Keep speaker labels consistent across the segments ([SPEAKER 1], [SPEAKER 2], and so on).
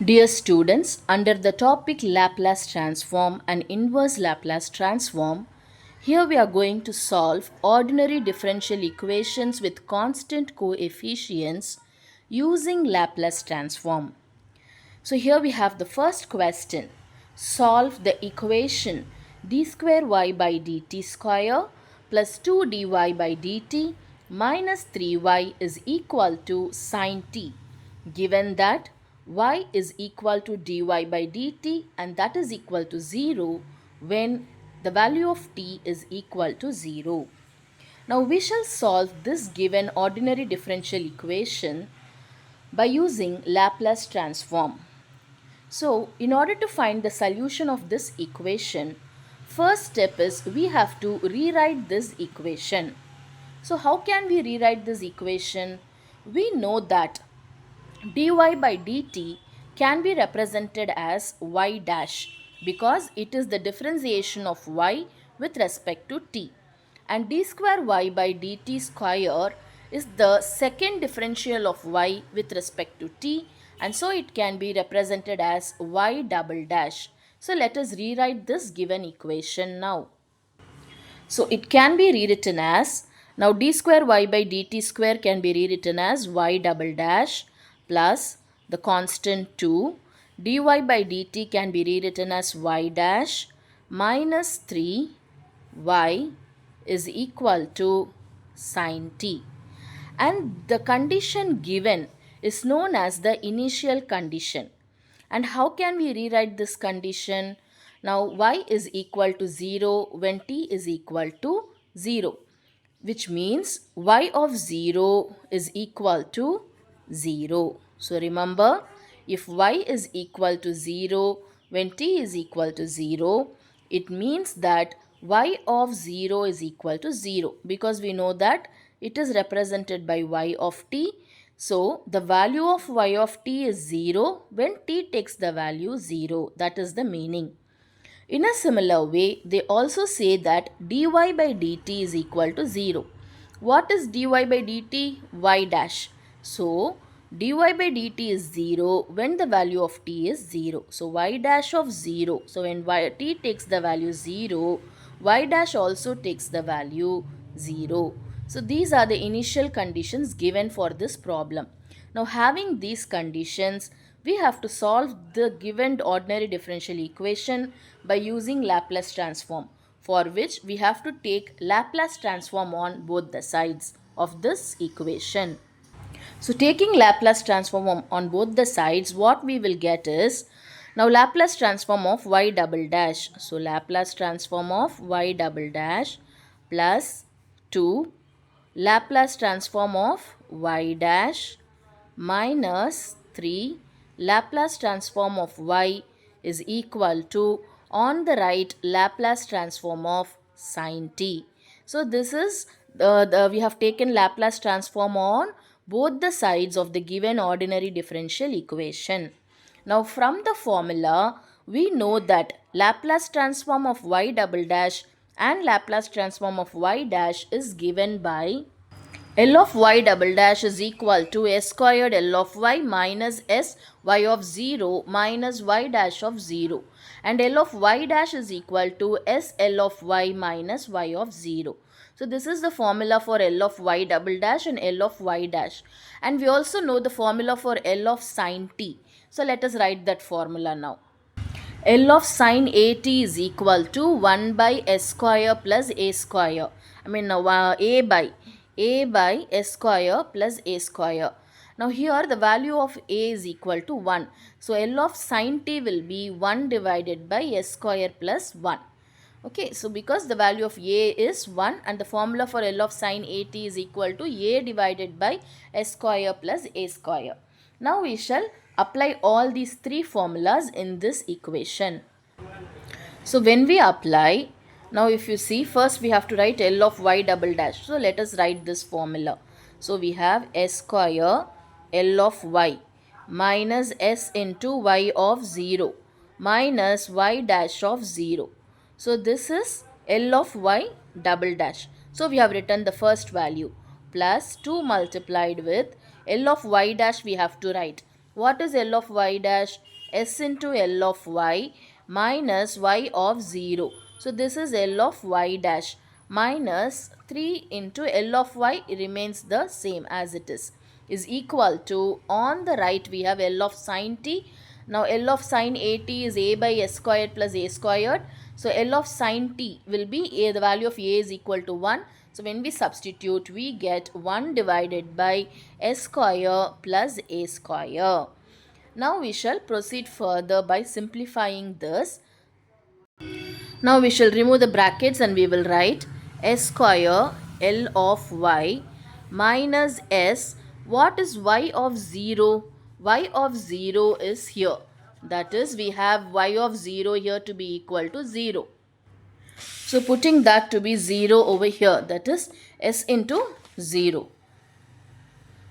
[SPEAKER 1] Dear students, under the topic Laplace transform and inverse Laplace transform, here we are going to solve ordinary differential equations with constant coefficients using Laplace transform. So here we have the first question. Solve the equation d square y by dt square plus 2 dy by dt minus 3y is equal to sine t. Given that y is equal to dy by dt and that is equal to 0 when the value of t is equal to 0. Now we shall solve this given ordinary differential equation by using Laplace transform. So, in order to find the solution of this equation, first step is we have to rewrite this equation. So, how can we rewrite this equation? We know that dy by dt can be represented as y dash because it is the differentiation of y with respect to t, and d square y by dt square is the second differential of y with respect to t, and so it can be represented as y double dash. So let us rewrite this given equation now. So it can be rewritten as, now d square y by dt square can be rewritten as y double dash plus the constant 2. Dy by dt can be rewritten as y dash minus 3y is equal to sine t. And the condition given is known as the initial condition. And how can we rewrite this condition? Now y is equal to 0 when t is equal to 0, which means y of 0 is equal to 0. So remember, if y is equal to 0 when t is equal to 0, it means that y of 0 is equal to 0 because we know that it is represented by y of t. So the value of y of t is 0 when t takes the value 0. That is the meaning. In a similar way, they also say that dy by dt is equal to 0. What is dy by dt? Y dash. So dy by dt is 0 when the value of t is 0. So y dash of 0. So when t takes the value 0, y dash also takes the value 0. So these are the initial conditions given for this problem. Now having these conditions, we have to solve the given ordinary differential equation by using Laplace transform, for which we have to take Laplace transform on both the sides of this equation. So taking Laplace transform on both the sides, what we will get is, now Laplace transform of y double dash. So Laplace transform of y double dash plus 2 Laplace transform of y dash minus 3 Laplace transform of y is equal to, on the right, Laplace transform of sine t. So this is we have taken Laplace transform on both the sides of the given ordinary differential equation. Now from the formula, we know that Laplace transform of y double dash and Laplace transform of y dash is given by L of y double dash is equal to s squared L of y minus s y of 0 minus y dash of 0, and L of y dash is equal to s L of y minus y of 0. So this is the formula for L of y double dash and L of y dash, and we also know the formula for L of sine t. So let us write that formula now. L of sine at is equal to 1 by s square plus a square. A by s square plus a square. Now here the value of a is equal to 1. So L of sine t will be 1 divided by s square plus 1. Okay, so because the value of a is 1 and the formula for L of sine at is equal to a divided by s square plus a square. Now we shall apply all these three formulas in this equation. So when we apply, now if you see, first we have to write L of y double dash. So let us write this formula. So we have s square L of y minus s into y of 0 minus y dash of 0. So this is L of y double dash. So we have written the first value plus 2 multiplied with L of y dash we have to write. What is L of y dash? S into L of y minus y of 0. So this is L of y dash minus 3 into L of y remains the same as it is equal to, on the right we have L of sin t. Now L of sin at is a by s squared plus a squared. So L of sin t will be a, the value of a is equal to 1. So when we substitute, we get 1 divided by s square plus a square. Now we shall proceed further by simplifying this. Now we shall remove the brackets and we will write s square L of y minus s. What is y of 0? Y of 0 is here. That is, we have y of 0 here to be equal to 0. So putting that to be 0 over here, that is s into 0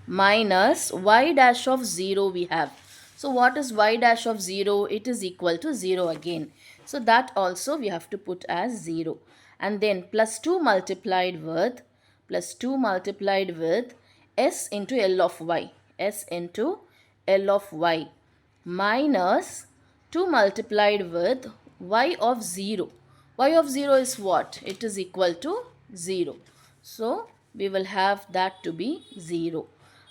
[SPEAKER 1] minus y dash of 0 we have. So what is y dash of 0? It is equal to 0 again. So that also we have to put as 0. And then plus 2 multiplied with s into L of y. S into L of y minus 2 multiplied with y of 0. Y of 0 is what? It is equal to 0. So we will have that to be 0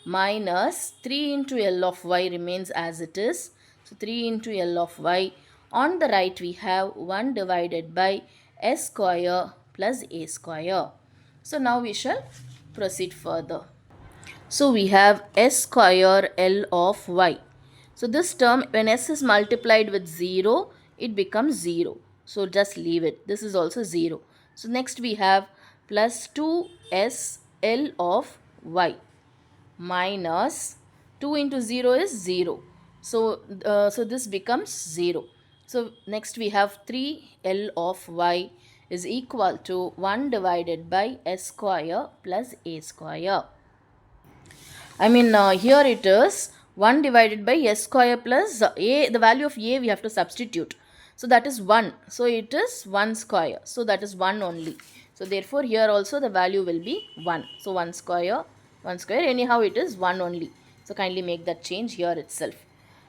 [SPEAKER 1] minus 3 into L of y remains as it is. So 3 into L of y. On the right we have 1 divided by s square plus a square. So now we shall proceed further. So we have s square L of y. So this term, when s is multiplied with 0, it becomes 0. So just leave it. This is also 0. So next we have plus 2s L of y minus 2 into 0 is 0. So this becomes 0. So next we have 3L of y is equal to 1 divided by s square plus a square. Here it is 1 divided by s square plus a, the value of a we have to substitute. So that is 1. So it is 1 square. So that is 1 only. So therefore here also the value will be 1. So 1 square, 1 square, anyhow it is 1 only. So kindly make that change here itself.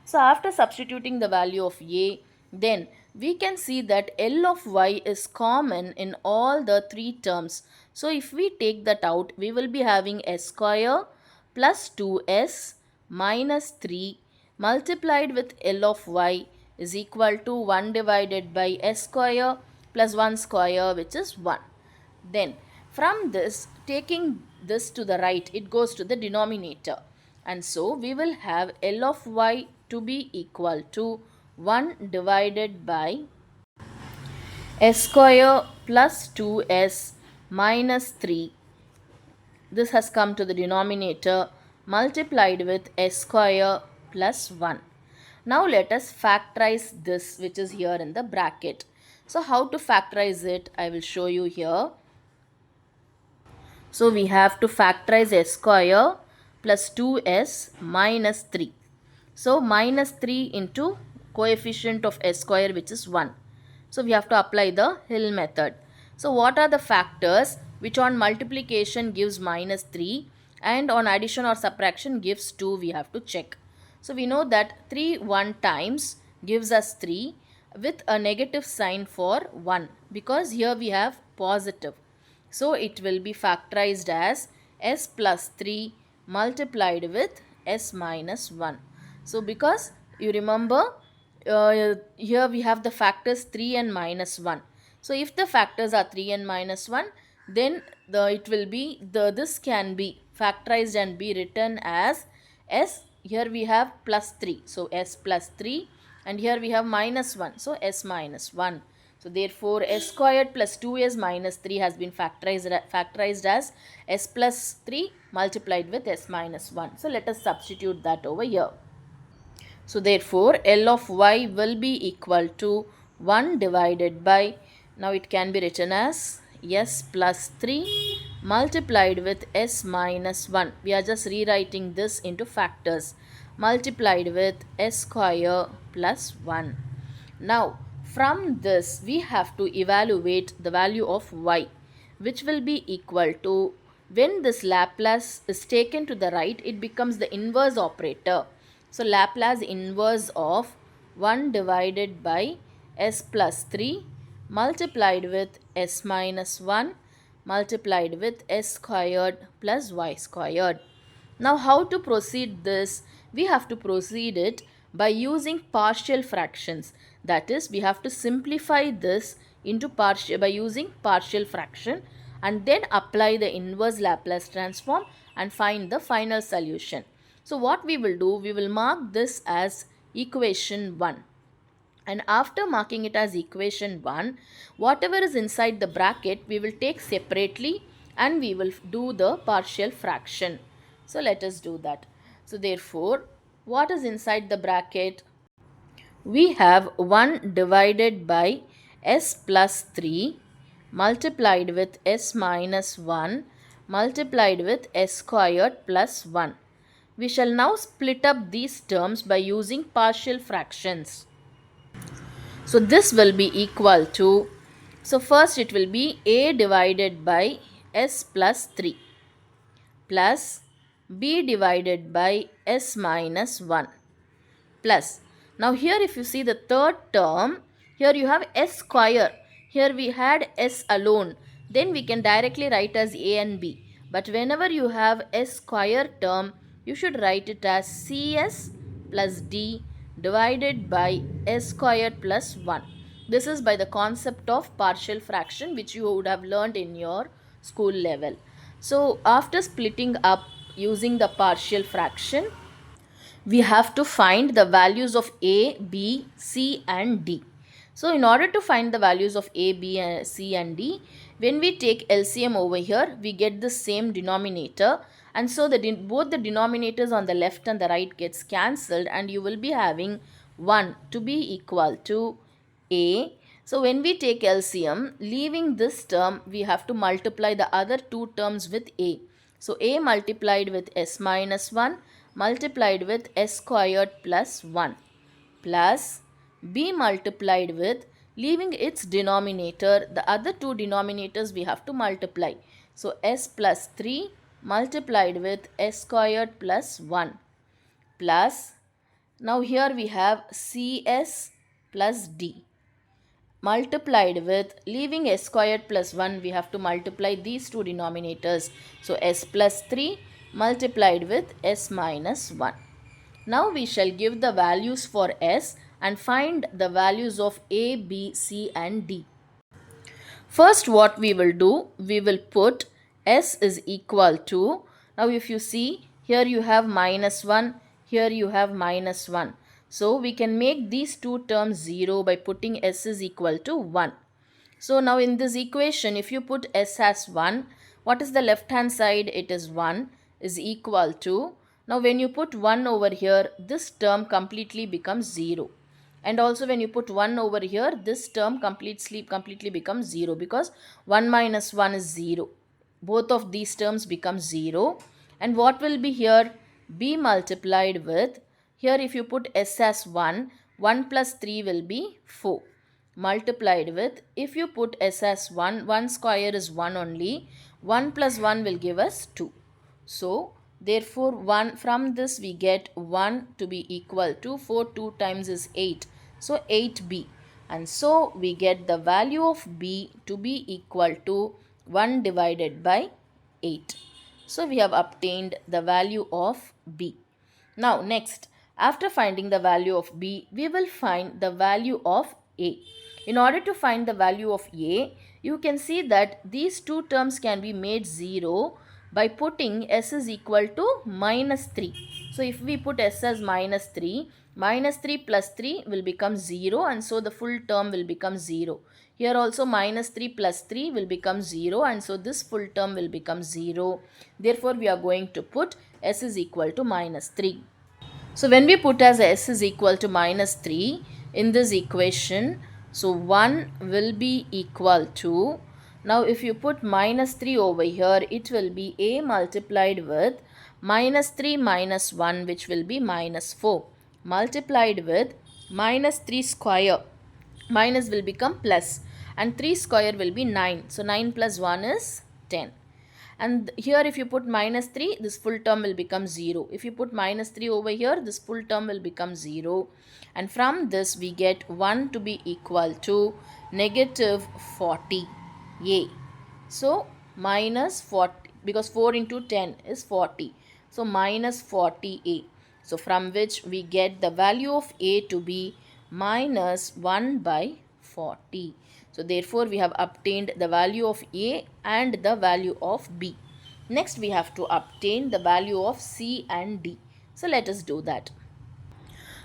[SPEAKER 1] So after substituting the value of a, then we can see that L of y is common in all the three terms. So if we take that out, we will be having s square plus 2s minus 3 multiplied with L of y is equal to 1 divided by s square plus 1 square, which is 1. Then from this, taking this to the right, it goes to the denominator. And so we will have L of y to be equal to 1 divided by s square plus 2s minus 3. This has come to the denominator multiplied with s square plus 1. Now let us factorize this, which is here in the bracket. So how to factorize it, I will show you here. So we have to factorize s square plus 2s minus 3. So minus 3 into coefficient of s square, which is 1. So we have to apply the Hill method. So what are the factors which on multiplication gives minus 3 and on addition or subtraction gives 2? We have to check. So we know that 3 1 times gives us 3 with a negative sign for 1, because here we have positive. So it will be factorized as s plus 3 multiplied with s minus 1. So because you remember, here we have the factors 3 and minus 1. So if the factors are 3 and minus 1, then this can be factorized and be written as s. Here we have plus 3. So s plus 3, and here we have minus 1. So s minus 1. So therefore s squared plus 2s minus 3 has been factorized as s plus 3 multiplied with s minus 1. So let us substitute that over here. So therefore L of y will be equal to 1 divided by, now it can be written as s plus 3 multiplied with s minus 1. We are just rewriting this into factors, multiplied with s square plus 1. Now from this we have to evaluate the value of y, which will be equal to, when this Laplace is taken to the right, it becomes the inverse operator. So Laplace inverse of 1 divided by s plus 3 multiplied with s minus 1 multiplied with s squared plus y squared. Now how to proceed this? We have to proceed it by using partial fractions. That is, we have to simplify this into partial by using partial fraction and then apply the inverse Laplace transform and find the final solution. So what we will do, we will mark this as equation 1. And after marking it as equation 1, whatever is inside the bracket, we will take separately and we will do the partial fraction. So let us do that. So therefore, what is inside the bracket? We have 1 divided by s plus 3 multiplied with s minus 1 multiplied with s squared plus 1. We shall now split up these terms by using partial fractions. So this will be equal to, so first it will be a divided by s plus 3 plus b divided by s minus 1 plus. Now here if you see the third term, here you have s square. Here we had s alone. Then we can directly write as a and b. But whenever you have s square term, you should write it as cs plus d divided by s squared plus 1. This is by the concept of partial fraction which you would have learned in your school level. So after splitting up using the partial fraction, we have to find the values of A, B, C and D. So in order to find the values of A, B, C and D, when we take LCM over here, we get the same denominator, and so both the denominators on the left and the right gets cancelled and you will be having 1 to be equal to A. So when we take LCM, leaving this term, we have to multiply the other two terms with A. So A multiplied with S minus 1 multiplied with S squared plus 1 plus B multiplied with, leaving its denominator, the other two denominators we have to multiply. So S plus 3 multiplied with S squared plus 1 plus, now here we have CS plus D multiplied with, leaving s squared plus 1, we have to multiply these two denominators. So s plus 3 multiplied with s minus 1. Now we shall give the values for s and find the values of a, b, c and d. First what we will do, we will put s is equal to, now if you see here you have minus 1, here you have minus 1. So we can make these two terms 0 by putting s is equal to 1. So now in this equation, if you put s as 1, what is the left hand side? It is 1 is equal to, now when you put 1 over here, this term completely becomes 0. And also when you put 1 over here, this term completely becomes 0 because 1 minus 1 is 0. Both of these terms become 0. And what will be here? B multiplied with, here if you put s as 1, 1 plus 3 will be 4. Multiplied with, if you put s as 1, 1 square is 1 only, 1 plus 1 will give us 2. So therefore, 1 from this we get 1 to be equal to 4, 2 times is 8. So 8b. And so we get the value of b to be equal to 1 divided by 8. So we have obtained the value of b. Now next, after finding the value of b, we will find the value of a. In order to find the value of a, you can see that these two terms can be made 0 by putting s is equal to minus 3. So if we put s as minus 3 plus 3 will become 0 and so the full term will become 0. Here also minus 3 plus 3 will become 0 and so this full term will become 0. Therefore we are going to put s is equal to minus 3. So when we put as s is equal to minus 3 in this equation, so 1 will be equal to, now if you put minus 3 over here, it will be a multiplied with minus 3 minus 1 which will be minus 4 multiplied with minus 3 square, minus will become plus and 3 square will be 9. So 9 plus 1 is 10. And here if you put minus 3, this full term will become 0. If you put minus 3 over here, this full term will become 0. And from this we get 1 to be equal to negative 40a. So minus 40, because 4 into 10 is 40. So minus 40a. So from which we get the value of a to be minus 1 by 40. So therefore we have obtained the value of a and the value of b. Next we have to obtain the value of c and d. So let us do that.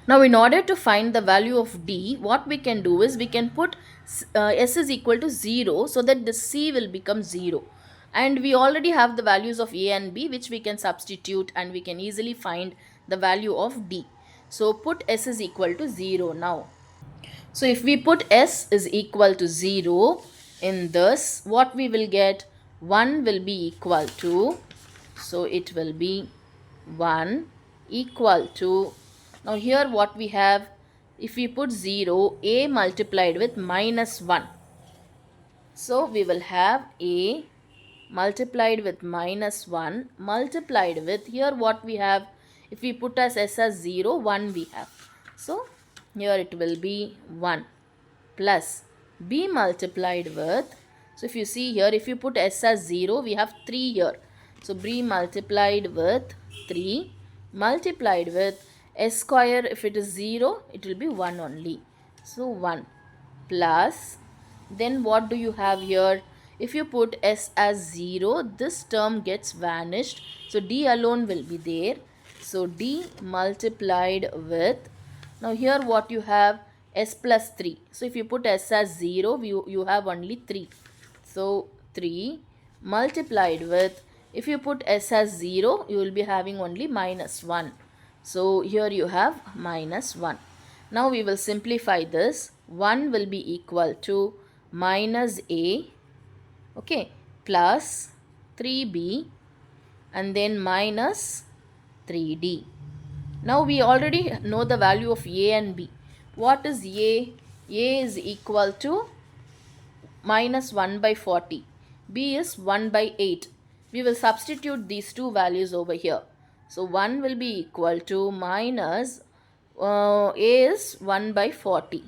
[SPEAKER 1] Now in order to find the value of d, what we can do is we can put s is equal to 0 so that the c will become 0. And we already have the values of a and b which we can substitute, and we can easily find the value of d. So put s is equal to 0 now. So if we put s is equal to 0 in this, what we will get? 1 will be equal to, so it will be 1 equal to, now here what we have, if we put 0, a multiplied with minus 1. So we will have a multiplied with minus 1 multiplied with, here what we have, if we put as s as 0, 1 we have. So here it will be 1 plus b multiplied with, so if you see here, if you put s as 0, we have 3 here. So b multiplied with 3 multiplied with s square, if it is 0, it will be 1 only. So 1 plus, then what do you have here? If you put s as 0, this term gets vanished. So d alone will be there. So d multiplied with, now here what you have, s plus 3. So if you put s as 0, you have only 3. So 3 multiplied with, if you put s as 0, you will be having only minus 1. So here you have minus 1. Now we will simplify this. 1 will be equal to minus a, okay, plus 3b and then minus 3d. Now we already know the value of a and b. What is a? A is equal to minus 1 by 40. B is 1 by 8. We will substitute these two values over here. So 1 will be equal to minus A is 1 by 40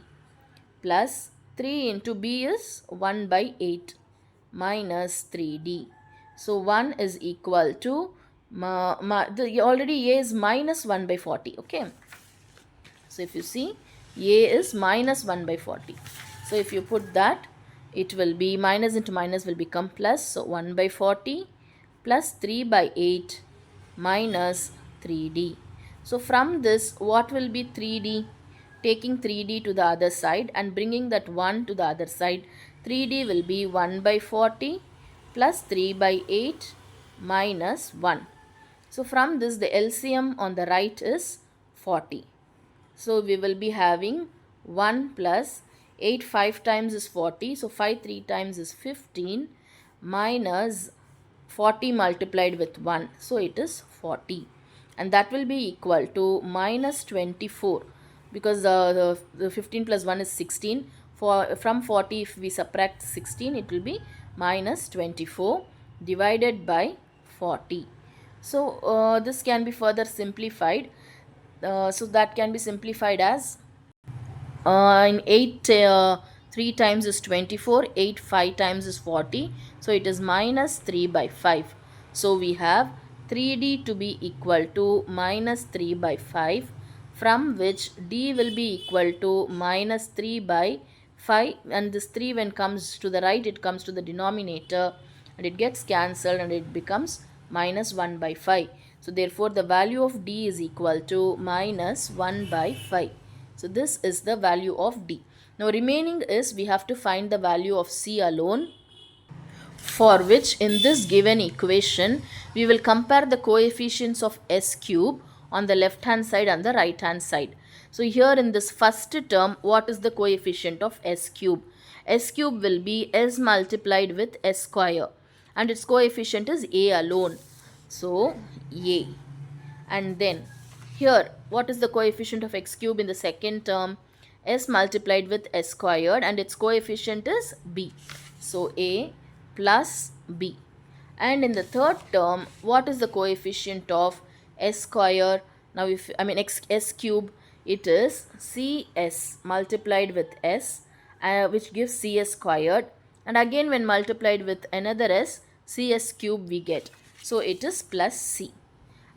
[SPEAKER 1] plus 3 into B is 1 by 8 minus 3D. So 1 is equal to, already A is minus 1 by 40. Okay. So if you see, A is minus 1 by 40. So if you put that, it will be minus into minus will become plus. So 1 by 40 plus 3 by 8 minus 3D. So from this, what will be 3D? Taking 3D to the other side and bringing that 1 to the other side, 3D will be 1 by 40 plus 3 by 8 minus 1. So from this, the LCM on the right is 40. So we will be having 1 plus 8 5 times is 40. So 5 3 times is 15 minus 40 multiplied with 1. So it is 40. And that will be equal to minus 24, because the 15 plus 1 is 16. From 40, if we subtract 16, it will be minus 24 divided by 40. So this can be further simplified. So that can be simplified as in 8 3 times is 24, 8 5 times is 40. So it is minus 3 by 5. So we have 3d to be equal to minus 3 by 5, from which d will be equal to minus 3 by 5, and this 3 when comes to the right, it comes to the denominator and it gets cancelled and it becomes minus 1 by 5. So therefore the value of d is equal to minus 1 by 5. So this is the value of d. Now remaining is we have to find the value of c alone, for which in this given equation we will compare the coefficients of s cube on the left hand side and the right hand side. So here in this first term, what is the coefficient of s cube? S cube will be s multiplied with s square and its coefficient is a alone. So a. And then here, what is the coefficient of x cube in the second term? S multiplied with s squared and its coefficient is b. So a plus b. And in the third term, what is the coefficient of s square? Now, if I mean s cube, it is cs multiplied with s, which gives cs squared. And again, when multiplied with another s, cs cube we get. So it is plus c.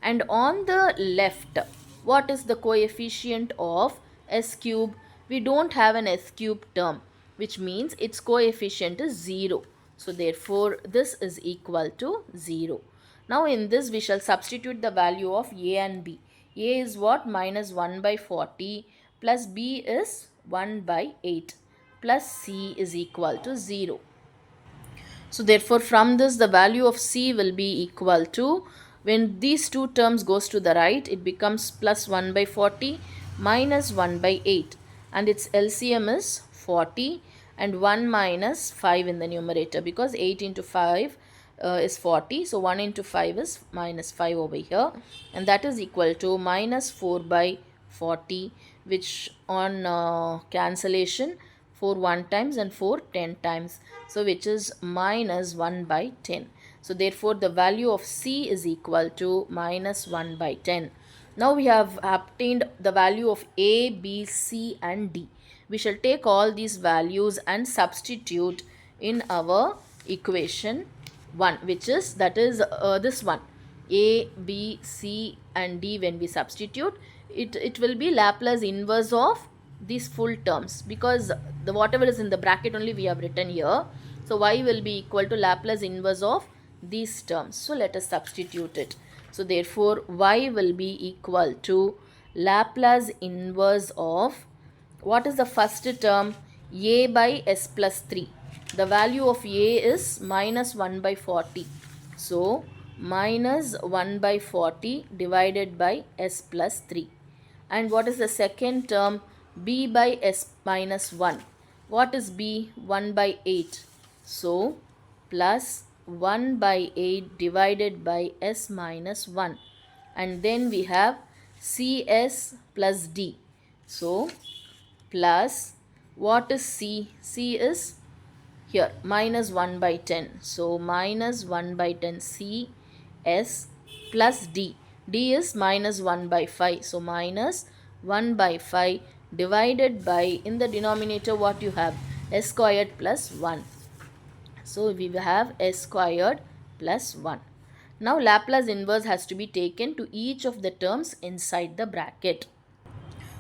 [SPEAKER 1] And on the left, what is the coefficient of s cube? We don't have an s cube term, which means its coefficient is 0. So therefore this is equal to 0. Now in this we shall substitute the value of a and b. A is what? Minus 1 by 40, plus b is 1 by 8, plus c is equal to 0. So therefore from this the value of c will be equal to, when these two terms goes to the right, it becomes plus 1 by 40 minus 1 by 8, and its LCM is 40 and 1 minus 5 in the numerator, because 8 into 5 is 40, so 1 into 5 is minus 5 over here, and that is equal to minus 4 by 40, which on cancellation, 4 1 times and 4 10 times, so which is minus 1 by 10. So therefore the value of c is equal to minus 1 by 10. Now we have obtained the value of a, b, c and d. We shall take all these values and substitute in our equation 1, which is, that is this one, a, b, c and d. When we substitute, it will be Laplace inverse of these full terms, because the whatever is in the bracket only we have written here. So y will be equal to Laplace inverse of these terms. So let us substitute it. So therefore y will be equal to Laplace inverse of, what is the first term? A by s plus 3. The value of a is minus 1 by 40. So minus 1 by 40 divided by s plus 3. And what is the second term? B by s minus 1. What is b? 1 by 8. So plus 1 by 8 divided by s minus 1. And then we have cs plus d. So plus, what is c? C is here minus 1 by 10. So minus 1 by 10 c s plus d. D is minus 1 by 5. So minus 1 by 5 divided by, in the denominator what you have? S squared plus 1. So we will have s squared plus 1. Now Laplace inverse has to be taken to each of the terms inside the bracket.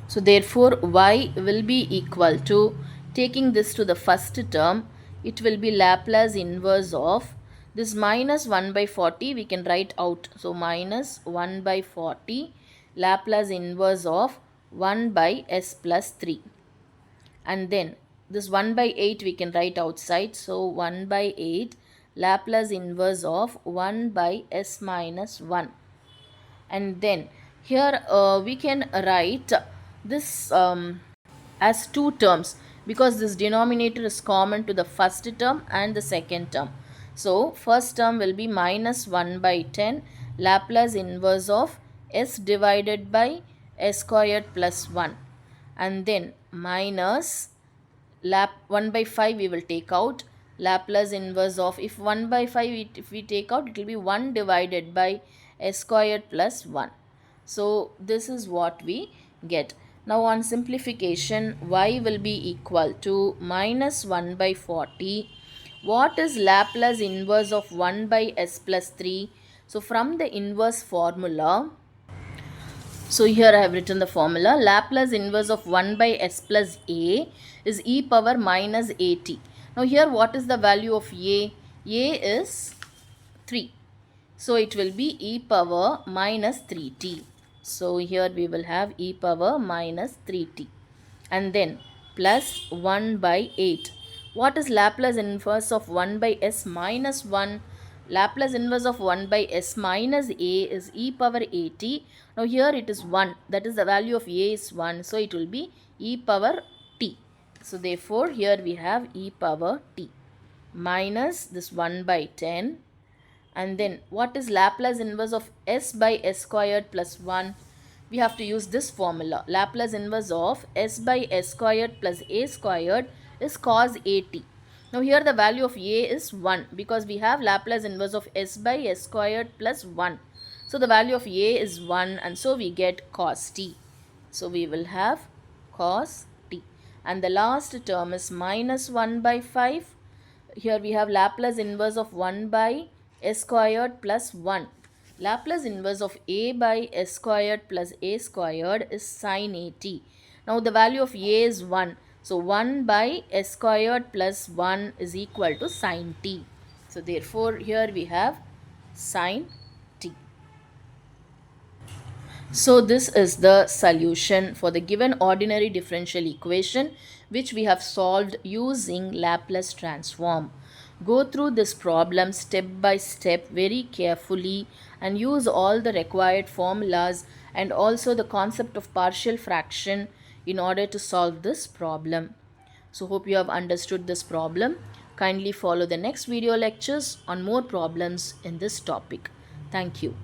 [SPEAKER 1] So therefore y will be equal to, taking this to the first term, it will be Laplace inverse of this minus 1 by 40 we can write out. So minus 1 by 40 Laplace inverse of 1 by s plus 3. And then this 1 by 8 we can write outside. So 1 by 8 Laplace inverse of 1 by s minus 1. And then here we can write this as two terms, because this denominator is common to the first term and the second term. So first term will be minus 1 by 10 Laplace inverse of s divided by s squared plus 1, and then minus 1 by 5 we will take out, Laplace inverse of, if 1 by 5 if we take out, it will be 1 divided by s squared plus 1. So this is what we get. Now on simplification, y will be equal to minus 1 by 40. What is Laplace inverse of 1 by s plus 3? So from the inverse formula, so here I have written the formula. Laplace inverse of 1 by s plus a is e power minus at. Now here what is the value of a? A is 3. So it will be e power minus 3t. So here we will have e power minus 3t. And then plus 1 by 8. What is Laplace inverse of 1 by s minus 1? Laplace inverse of 1 by s minus a is e power at. Now here it is 1. That is the value of a is 1. So it will be e power t. So therefore here we have e power t minus this 1 by 10. And then what is Laplace inverse of s by s squared plus 1? We have to use this formula. Laplace inverse of s by s squared plus a squared is cos at. Now here the value of a is 1 because we have Laplace inverse of s by s squared plus 1. So the value of a is 1 and so we get cos t. So we will have cos t. And the last term is minus 1 by 5. Here we have Laplace inverse of 1 by s squared plus 1. Laplace inverse of a by s squared plus a squared is sin at. Now the value of a is 1. So 1 by s squared plus 1 is equal to sin t. So therefore here we have sin t. So this is the solution for the given ordinary differential equation which we have solved using Laplace transform. Go through this problem step by step very carefully and use all the required formulas and also the concept of partial fraction in order to solve this problem. So hope you have understood this problem. Kindly follow the next video lectures on more problems in this topic. Thank you.